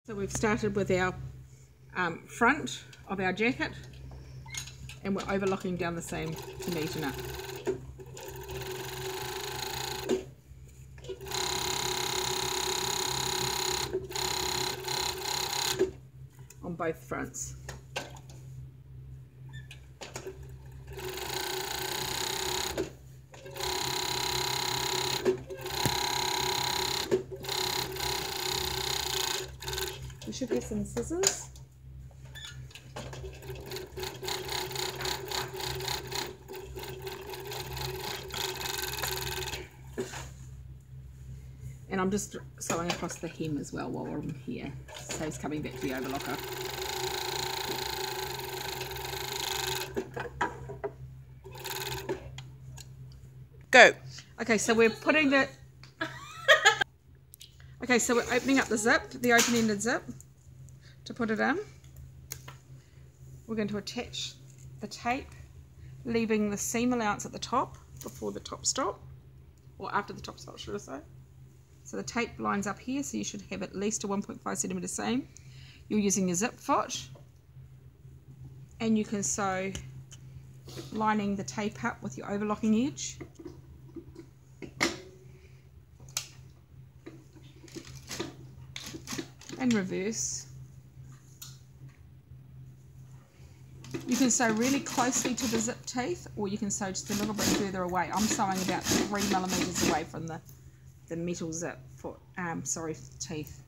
So we've started with our front of our jacket and we're overlocking down the seam to neaten it. On both fronts. We should get some scissors. And I'm just sewing across the hem as well while I'm here. So it's coming back to the overlocker. Go. Okay, so we're putting the... Okay, so we're opening up the zip, the open-ended zip, to put it in. We're going to attach the tape, leaving the seam allowance at the top before the top stop, or after the top stop, should I say. So the tape lines up here, so you should have at least a 1.5 centimetre seam. You're using your zip foot, and you can sew lining the tape up with your overlocking edge. And reverse. You can sew really closely to the zip teeth, or you can sew just a little bit further away. I'm sewing about 3mm away from the metal zip foot, teeth.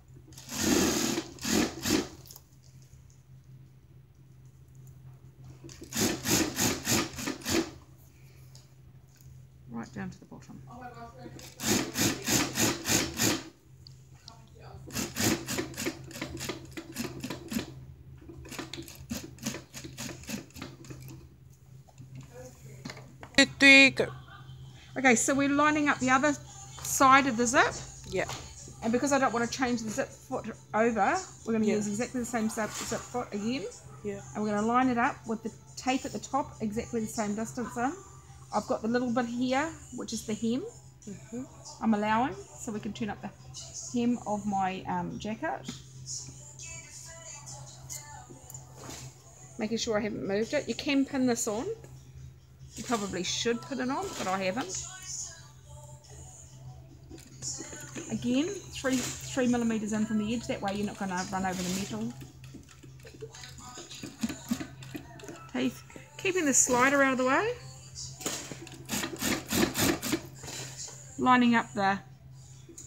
Right down to the bottom. Oh my gosh. Go. Okay, so we're lining up the other side of the zip. Yeah. And because I don't want to change the zip foot over, we're going to use exactly the same zip foot again. Yeah. And we're going to line it up with the tape at the top, exactly the same distance in. I've got the little bit here, which is the hem. I'm allowing, so we can turn up the hem of my jacket. Making sure I haven't moved it. You can pin this on. You probably should put it on, but I haven't. Again, 3mm in from the edge, that way you're not going to run over the metal teeth. Keeping the slider out of the way. Lining up the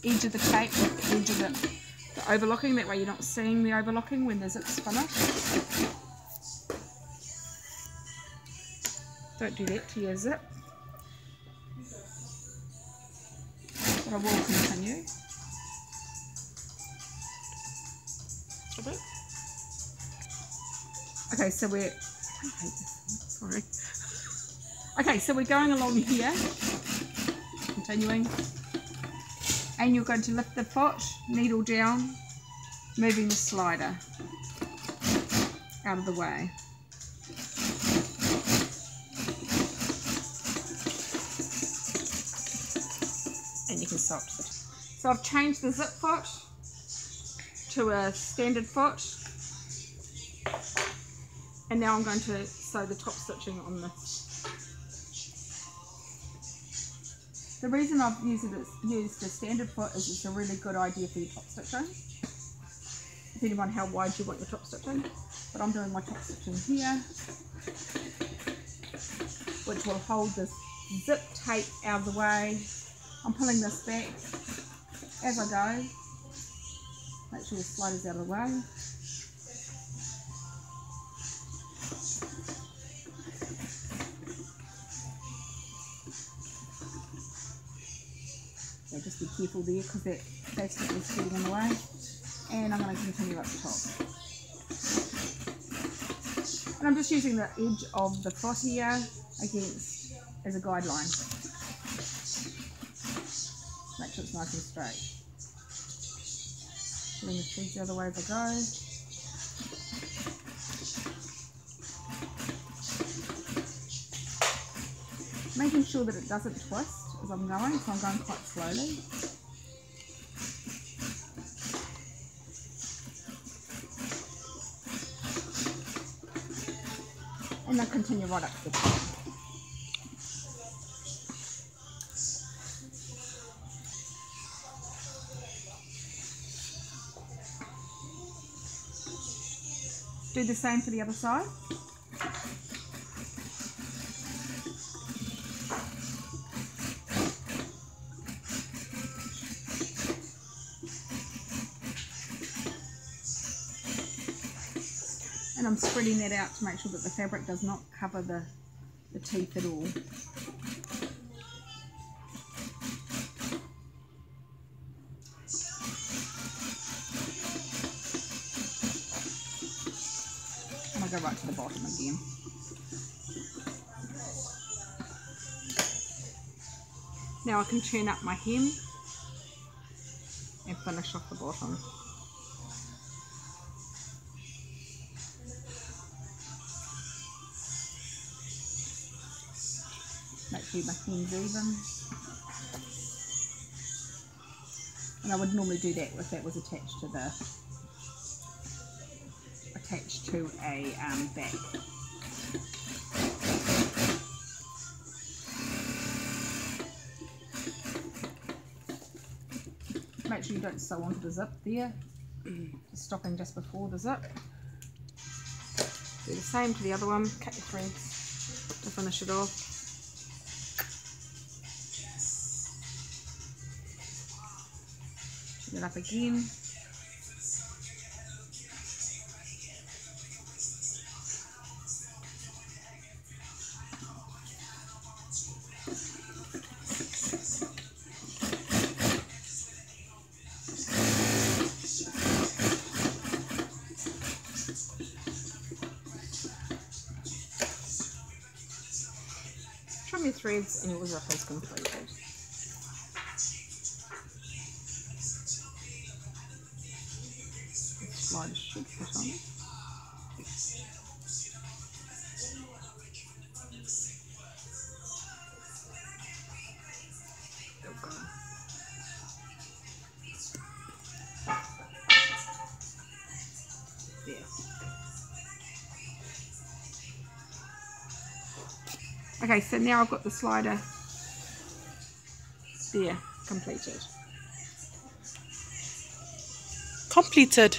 edge of the tape with the edge of the overlocking, that way you're not seeing the overlocking when the zip's finished. Don't do that to your zip. But I will continue. Okay, so we're... I hate this one, sorry. Okay, so we're going along here. Continuing. And you're going to lift the foot, needle down, moving the slider out of the way. And you can sew up to the top. So I've changed the zip foot to a standard foot, and now I'm going to sew the top stitching on this. The reason I've used a standard foot is it's a really good idea for your top stitching, depending on how wide you want your top stitching. But I'm doing my top stitching here, which will hold this zip tape out of the way. I'm pulling this back as I go. Make sure the slider's out of the way. So just be careful there because that plastic is getting in the way. And I'm going to continue up the top. And I'm just using the edge of the foot here as a guideline. Make sure it's nice and straight. Pulling the threads the other way as I go. Making sure that it doesn't twist as I'm going, so I'm going quite slowly. And then continue right up to the top. Do the same for the other side. And I'm spreading that out to make sure that the fabric does not cover the teeth at all. And I'll go right to the bottom again. Now I can turn up my hem and finish off the bottom. Make sure my hem's even. And I would normally do that if that was attached to a bag. Make sure you don't sew onto the zip there. Just stopping just before the zip. Do the same to the other one. Cut your threads to finish it off. Turn it up again. Trim your threads and your zip is completed. Slide should fit on. There. Okay, so now I've got the slider there completed. Completed.